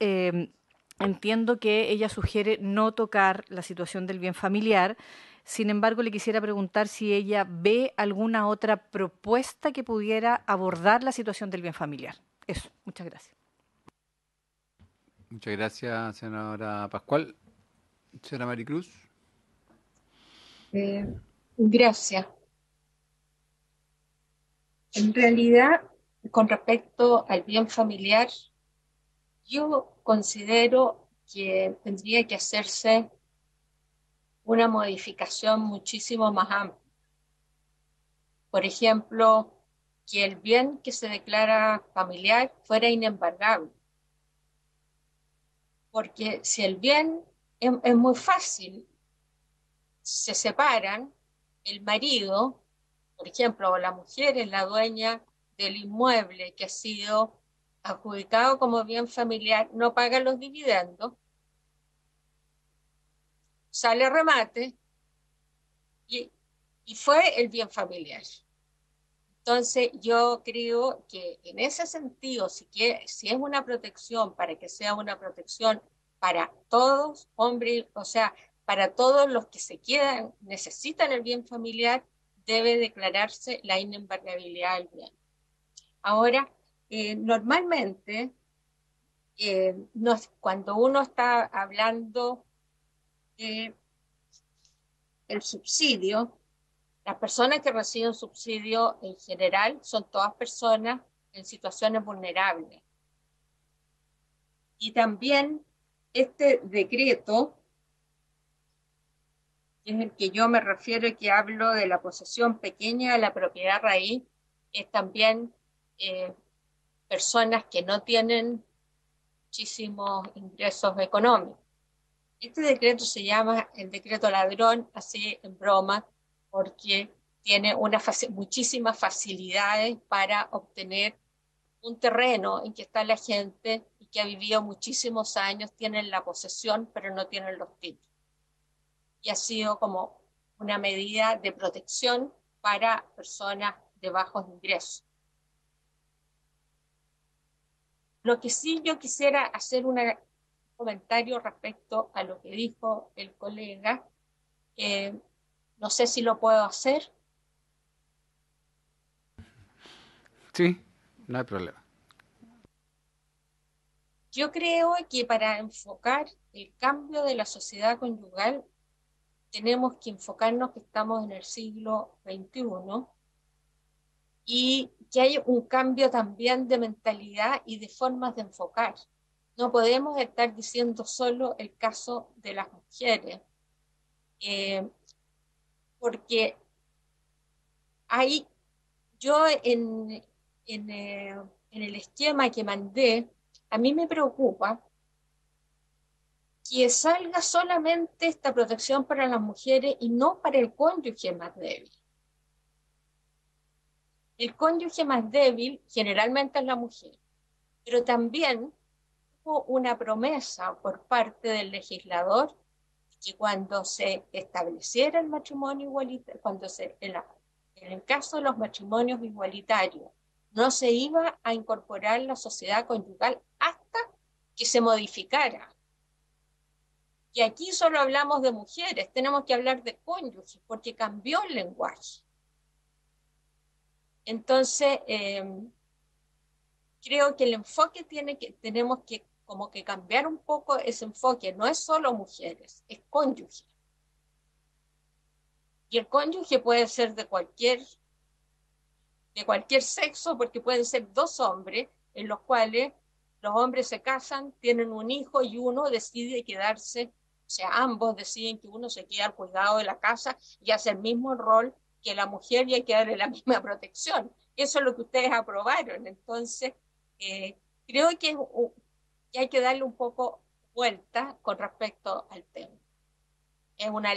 entiendo que ella sugiere no tocar la situación del bien familiar. Sin embargo, le quisiera preguntar si ella ve alguna otra propuesta que pudiera abordar la situación del bien familiar. Eso, muchas gracias. Muchas gracias, senadora Pascual. Señora Maricruz. Gracias. En realidad, con respecto al bien familiar, yo considero que tendría que hacerse una modificación muchísimo más amplia. Por ejemplo, que el bien que se declara familiar fuera inembargable. Porque si el bien es muy fácil, se separan, el marido, por ejemplo, o la mujer es la dueña del inmueble que ha sido adjudicado como bien familiar, no paga los dividendos, sale remate y fue el bien familiar. Entonces, yo creo que en ese sentido, si es una protección, para que sea una protección para todos, hombres, o sea, para todos los que se quedan, necesitan el bien familiar, debe declararse la inembargabilidad del bien. Ahora, normalmente, cuando uno está hablando del subsidio, las personas que reciben subsidio en general son todas personas en situaciones vulnerables. Y también este decreto, que es el que yo me refiero y que hablo de la posesión pequeña de la propiedad raíz, es también personas que no tienen muchísimos ingresos económicos. Este decreto se llama el decreto ladrón, así en broma, porque tiene muchísimas facilidades para obtener un terreno en que está la gente y que ha vivido muchísimos años, tienen la posesión, pero no tienen los títulos. Y ha sido como una medida de protección para personas de bajos ingresos. Lo que sí yo quisiera hacer un comentario respecto a lo que dijo el colega, no sé si lo puedo hacer. Sí, no hay problema. Yo creo que para enfocar el cambio de la sociedad conyugal tenemos que enfocarnos que estamos en el siglo XXI y que hay un cambio también de mentalidad y de formas de enfocar. No podemos estar diciendo solo el caso de las mujeres, porque yo en el esquema que mandé, a mí me preocupa que salga solamente esta protección para las mujeres y no para el cónyuge más débil. El cónyuge más débil generalmente es la mujer, pero también hubo una promesa por parte del legislador que cuando se estableciera el matrimonio igualitario, en el caso de los matrimonios igualitarios, no se iba a incorporar la sociedad conyugal hasta que se modificara. Y aquí solo hablamos de mujeres, tenemos que hablar de cónyuges, porque cambió el lenguaje. Entonces, creo que el enfoque tenemos que como que cambiar un poco ese enfoque. No es solo mujeres, es cónyuge. Y el cónyuge puede ser de cualquier sexo, porque pueden ser dos hombres, en los cuales los hombres se casan, tienen un hijo y uno decide quedarse, o sea, ambos deciden que uno se queda al cuidado de la casa y hace el mismo rol que la mujer y hay que darle la misma protección. Eso es lo que ustedes aprobaron. Entonces, creo que hay que darle un poco vuelta con respecto al tema. Es una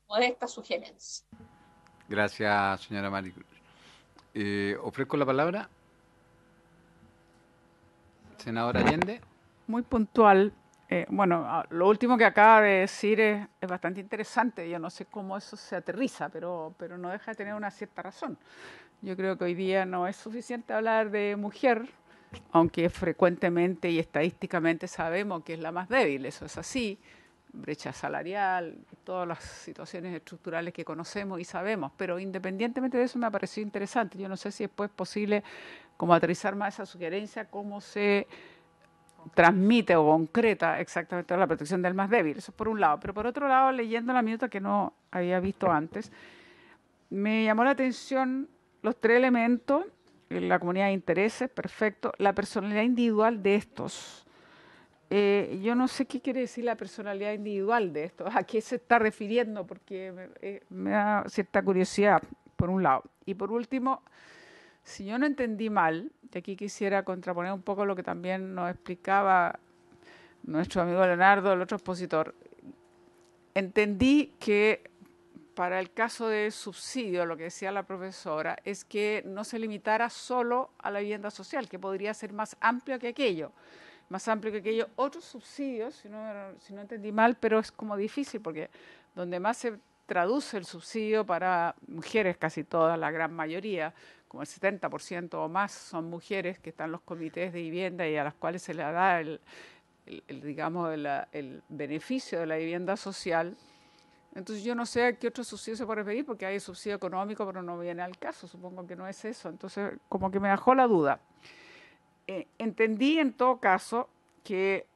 modesta sugerencia. Gracias, señora Maricruz. Ofrezco la palabra. Senadora Allende. Muy puntual. Bueno, lo último que acaba de decir es bastante interesante. Yo no sé cómo eso se aterriza, pero no deja de tener una cierta razón. Yo creo que hoy día no es suficiente hablar de mujer, aunque frecuentemente y estadísticamente sabemos que es la más débil, eso es así, brecha salarial, todas las situaciones estructurales que conocemos y sabemos, pero independientemente de eso me ha parecido interesante. Yo no sé si después es posible como aterrizar más esa sugerencia, cómo se transmite o concreta exactamente la protección del más débil, eso por un lado. Pero por otro lado, leyendo la minuta que no había visto antes, me llamó la atención los 3 elementos: la comunidad de intereses, perfecto, la personalidad individual de estos. Yo no sé qué quiere decir la personalidad individual de estos, a qué se está refiriendo, porque me da cierta curiosidad, por un lado. Y por último, si yo no entendí mal, y aquí quisiera contraponer un poco lo que también nos explicaba nuestro amigo Leonardo, el otro expositor, entendí que para el caso de subsidio, lo que decía la profesora, es que no se limitara solo a la vivienda social, que podría ser más amplio que aquello. Más amplio que aquello. Otros subsidios, si no entendí mal, pero es como difícil, porque donde más se traduce el subsidio para mujeres, casi todas, la gran mayoría, como el 70% o más, son mujeres que están en los comités de vivienda y a las cuales se les da el beneficio de la vivienda social. Entonces yo no sé a qué otro subsidio se puede referir, porque hay subsidio económico, pero no viene al caso, supongo que no es eso. Entonces como que me dejó la duda. Entendí en todo caso que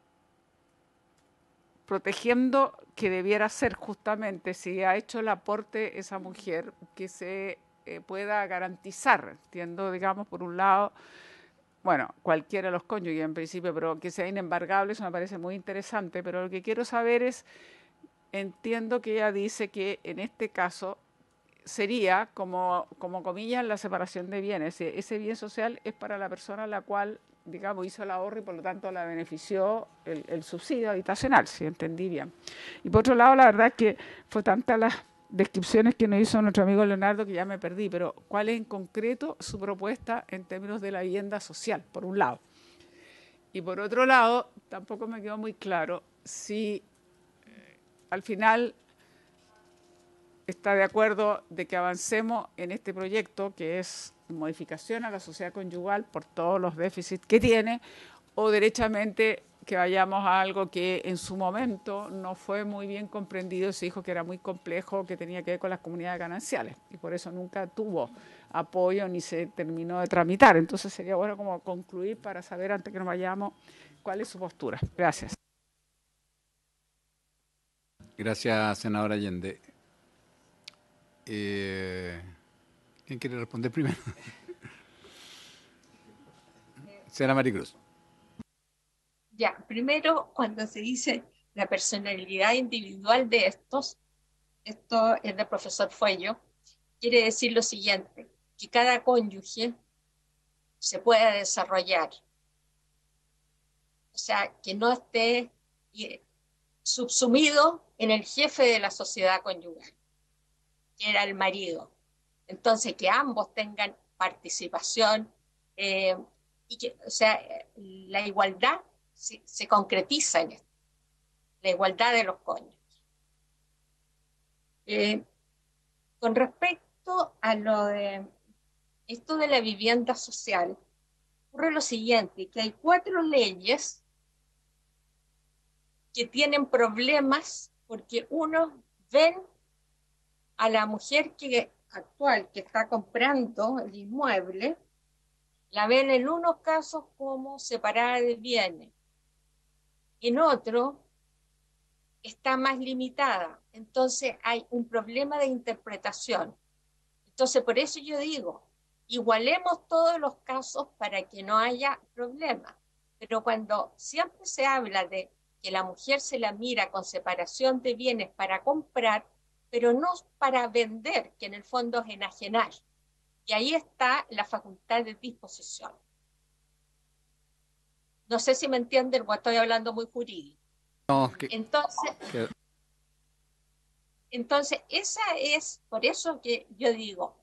protegiendo, que debiera ser justamente, si ha hecho el aporte esa mujer, que se pueda garantizar, entiendo, digamos, por un lado, bueno, cualquiera de los cónyuges en principio, pero que sea inembargable, eso me parece muy interesante. Pero lo que quiero saber es, entiendo que ella dice que en este caso sería, como comillas, la separación de bienes. Ese bien social es para la persona a la cual, digamos, hizo el ahorro y por lo tanto la benefició el subsidio habitacional, si entendí bien. Y por otro lado, la verdad es que fue tantas las descripciones que nos hizo nuestro amigo Leonardo que ya me perdí, pero ¿cuál es en concreto su propuesta en términos de la vivienda social, por un lado? Y por otro lado, tampoco me quedó muy claro si al final está de acuerdo de que avancemos en este proyecto, que es modificación a la sociedad conyugal por todos los déficits que tiene, o derechamente que vayamos a algo que en su momento no fue muy bien comprendido, se dijo que era muy complejo, que tenía que ver con las comunidades gananciales, y por eso nunca tuvo apoyo ni se terminó de tramitar. Entonces sería bueno como concluir para saber, antes que nos vayamos, cuál es su postura. Gracias. Gracias, senadora Allende. ¿Quién quiere responder primero? Señora Maricruz. Ya, primero, cuando se dice la personalidad individual de estos, esto es del profesor Fuello, quiere decir lo siguiente, que cada cónyuge se pueda desarrollar, o sea, que no esté subsumido en el jefe de la sociedad conyugal, que era el marido. Entonces, que ambos tengan participación y que, o sea, la igualdad se concretiza en esto, la igualdad de los cónyuges. Con respecto a lo de esto de la vivienda social, ocurre lo siguiente, que hay 4 leyes que tienen problemas porque unos ven a la mujer actual que está comprando el inmueble, la ven en unos casos como separada de bienes, en otros está más limitada. Entonces hay un problema de interpretación. Entonces por eso yo digo, igualemos todos los casos para que no haya problema. Pero cuando siempre se habla de que la mujer se la mira con separación de bienes para comprar, pero no para vender, que en el fondo es enajenar. Y ahí está la facultad de disposición. No sé si me entienden o estoy hablando muy jurídico. No, Entonces, esa es, por eso que yo digo,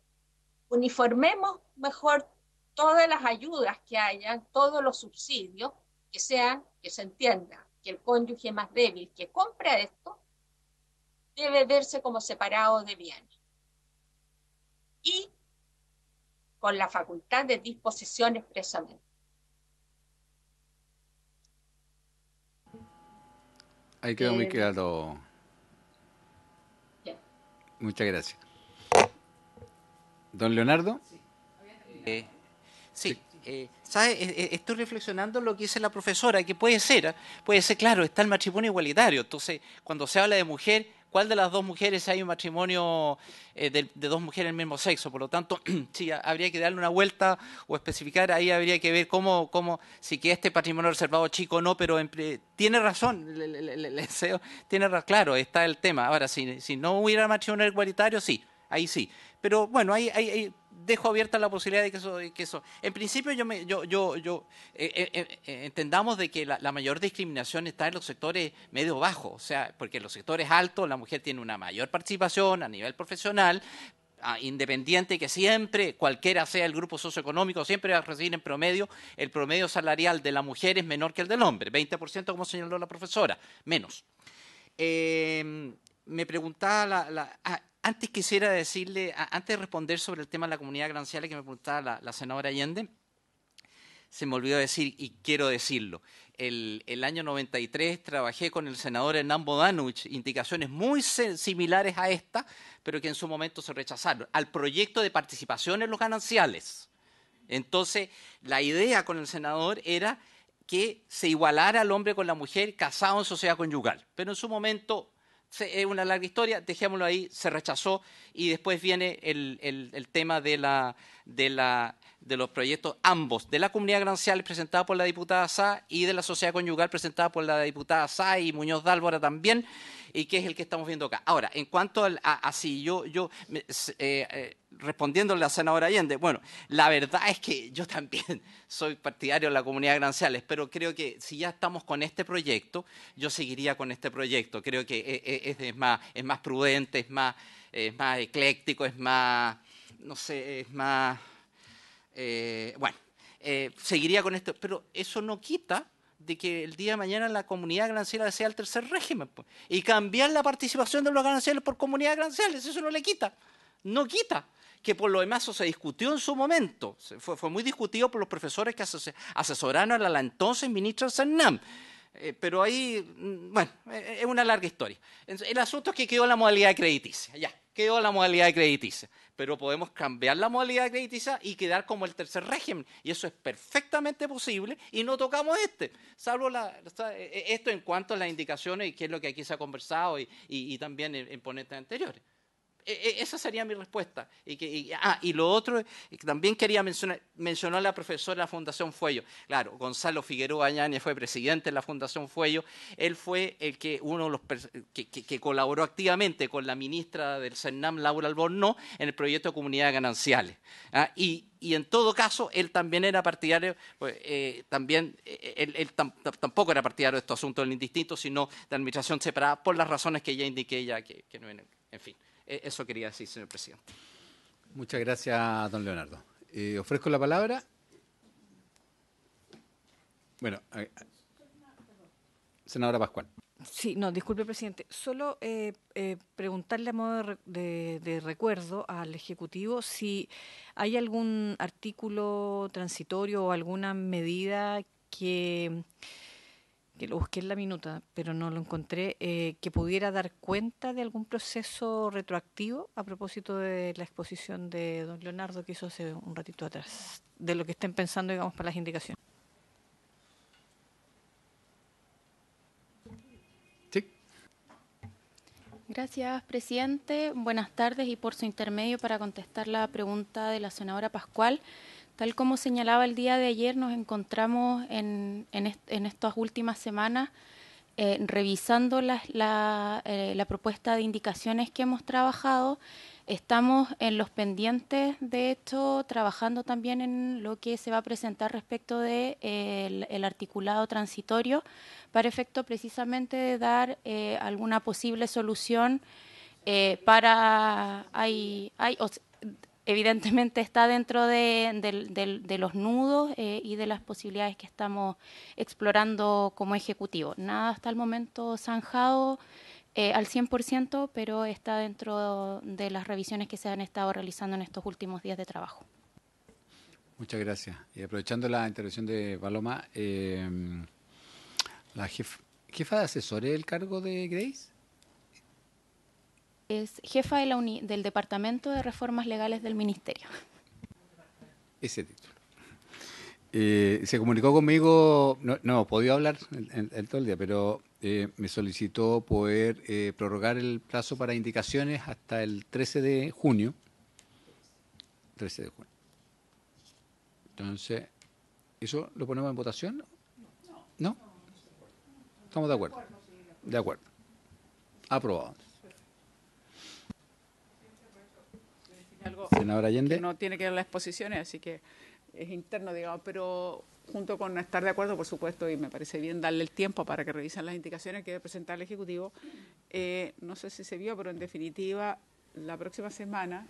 uniformemos mejor todas las ayudas que hayan, todos los subsidios, que se entienda que el cónyuge más débil que compra esto debe verse como separado de bienes. Y con la facultad de disposición expresamente. Ahí quedó muy claro. Ya. Muchas gracias. Don Leonardo. Sí, ¿sabe? Estoy reflexionando en lo que dice la profesora, que puede ser, claro, está el matrimonio igualitario. Entonces, cuando se habla de mujer, ¿cuál de las dos mujeres hay un matrimonio de dos mujeres del mismo sexo? Por lo tanto, sí, habría que darle una vuelta o especificar, ahí habría que ver cómo si que este patrimonio reservado chico o no, pero tiene razón, claro, está el tema. Ahora, si no hubiera matrimonio igualitario, sí, ahí sí. Pero bueno, ahí dejo abierta la posibilidad de que eso. En principio, entendamos de que la mayor discriminación está en los sectores medio bajos, o sea, porque en los sectores altos la mujer tiene una mayor participación a nivel profesional, independiente que siempre, cualquiera sea el grupo socioeconómico, siempre va a recibir en promedio, el promedio salarial de la mujer es menor que el del hombre, 20% como señaló la profesora, menos. Me preguntaba antes quisiera decirle, antes de responder sobre el tema de la comunidad ganancial que me preguntaba la senadora Allende, se me olvidó decir y quiero decirlo. El año 93 trabajé con el senador Hernán Bodanovich, indicaciones muy similares a esta, pero que en su momento se rechazaron, al proyecto de participación en los gananciales. Entonces, la idea con el senador era que se igualara al hombre con la mujer casado en sociedad conyugal, pero en su momento es una larga historia, dejémoslo ahí, se rechazó y después viene el tema de los proyectos ambos, de la comunidad ganancial presentada por la diputada Sá y de la sociedad conyugal presentada por la diputada Sá y Muñoz Dálvora también, y que es el que estamos viendo acá. Ahora, en cuanto respondiéndole a la senadora Allende, bueno, la verdad es que yo también soy partidario de la comunidad gananciales, pero creo que si ya estamos con este proyecto, yo seguiría con este proyecto. Creo que es más prudente, es más ecléctico, es más, no sé, es más, seguiría con esto, pero eso no quita de que el día de mañana la comunidad gananciera sea el tercer régimen, pues, y cambiar la participación de los gananciales por comunidades gananciales, eso no le quita, no quita. Que por lo demás eso se discutió en su momento, fue muy discutido por los profesores que asesoraron a la entonces ministra del CERNAM. Pero ahí, bueno, es una larga historia. El asunto es que quedó la modalidad crediticia, ya, quedó la modalidad crediticia, pero podemos cambiar la modalidad crediticia y quedar como el tercer régimen, y eso es perfectamente posible, y no tocamos salvo esto en cuanto a las indicaciones y qué es lo que aquí se ha conversado y también en ponentes anteriores. Esa sería mi respuesta. Y lo otro, que también quería mencionó a la profesora de la Fundación Fuello. Claro, Gonzalo Figueroa Añañez fue presidente de la Fundación Fuello. Él fue uno de los que colaboró activamente con la ministra del CERNAM, Laura Albornoz, en el proyecto de comunidades gananciales. Y en todo caso, él también era partidario, él tampoco era partidario de estos asuntos del indistinto, sino de administración separada, por las razones que ya indiqué, que no, en fin. Eso quería decir, señor presidente. Muchas gracias, don Leonardo. Ofrezco la palabra. Bueno, senadora Pascual. Sí, no, disculpe, presidente. Solo preguntarle a modo de recuerdo al Ejecutivo si hay algún artículo transitorio o alguna medida que lo busqué en la minuta, pero no lo encontré, que pudiera dar cuenta de algún proceso retroactivo a propósito de la exposición de don Leonardo que hizo hace un ratito atrás, de lo que estén pensando, digamos, para las indicaciones. Sí. Gracias, presidente. Buenas tardes y por su intermedio para contestar la pregunta de la senadora Pascual. Tal como señalaba el día de ayer, nos encontramos en estas últimas semanas revisando la propuesta de indicaciones que hemos trabajado. Estamos en los pendientes, de hecho, trabajando también en lo que se va a presentar respecto de el articulado transitorio para efecto precisamente de dar alguna posible solución evidentemente está dentro de los nudos y de las posibilidades que estamos explorando como Ejecutivo. Nada hasta el momento zanjado al 100%, pero está dentro de las revisiones que se han estado realizando en estos últimos días de trabajo. Muchas gracias. Y aprovechando la intervención de Paloma, la jefa ¿Jefa de asesores el cargo de Grace? Es jefa de del Departamento de Reformas Legales del Ministerio. Ese título. Se comunicó conmigo, no hemos podido hablar en todo el día, pero me solicitó poder prorrogar el plazo para indicaciones hasta el 13 de junio. 13 de junio. Entonces, ¿eso lo ponemos en votación? ¿No? ¿Estamos de acuerdo? De acuerdo. Aprobado. Senadora Allende. Que no tiene que ver las exposiciones, así que es interno, digamos, pero junto con estar de acuerdo, por supuesto, y me parece bien darle el tiempo para que revisen las indicaciones que debe presentar el Ejecutivo. No sé si se vio, pero en definitiva, la próxima semana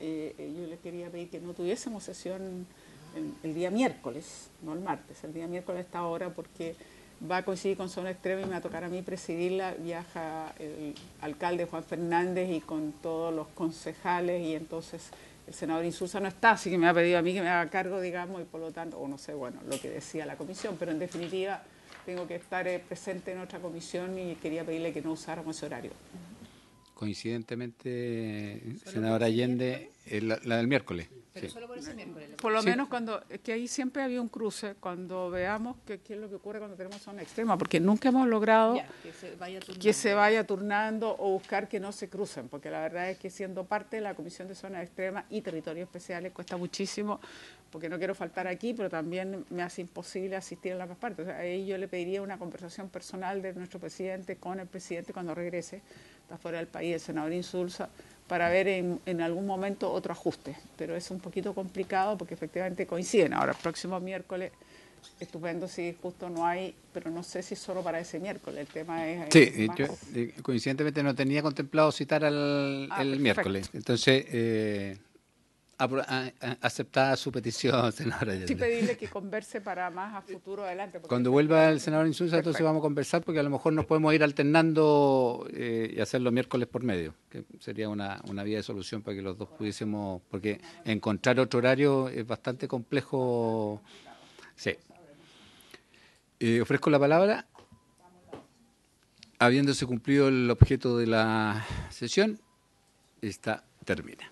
yo le quería pedir que no tuviésemos sesión el día miércoles, no el martes, el día miércoles a esta hora, porque va a coincidir con Zona Extrema y me va a tocar a mí presidirla. Viaja el alcalde Juan Fernández y con todos los concejales, y entonces el senador Insulza no está, así que me ha pedido a mí que me haga cargo, digamos, y por lo tanto, o no sé, bueno, lo que decía la comisión, pero en definitiva tengo que estar presente en otra comisión y quería pedirle que no usáramos ese horario. Coincidentemente, senadora Allende, la del miércoles. Pero Sí. solo por ese miércoles. Por lo menos cuando, es que ahí siempre había un cruce, cuando veamos qué es lo que ocurre cuando tenemos zona extrema, porque nunca hemos logrado que se vaya turnando o buscar que no se crucen, porque la verdad es que siendo parte de la Comisión de Zonas Extremas y Territorios Especiales cuesta muchísimo, porque no quiero faltar aquí, pero también me hace imposible asistir en las dos partes. O sea, ahí yo le pediría una conversación personal de nuestro presidente con el presidente cuando regrese, está fuera del país, el senador Insulza, para ver en algún momento otro ajuste, pero es un poquito complicado porque efectivamente coinciden. Ahora, el próximo miércoles, estupendo si justo no hay, pero no sé si solo para ese miércoles, el tema es... Sí, yo coincidentemente no tenía contemplado citar el perfecto. miércoles, entonces aceptada su petición, senadora Allende. Sí, pedirle que converse para más a futuro adelante. Cuando vuelva el senador Insulza, entonces vamos a conversar, porque a lo mejor nos podemos ir alternando y hacerlo miércoles por medio, que sería una vía de solución para que los dos pudiésemos, porque encontrar otro horario es bastante complejo. Sí. Ofrezco la palabra. Habiéndose cumplido el objeto de la sesión, esta termina.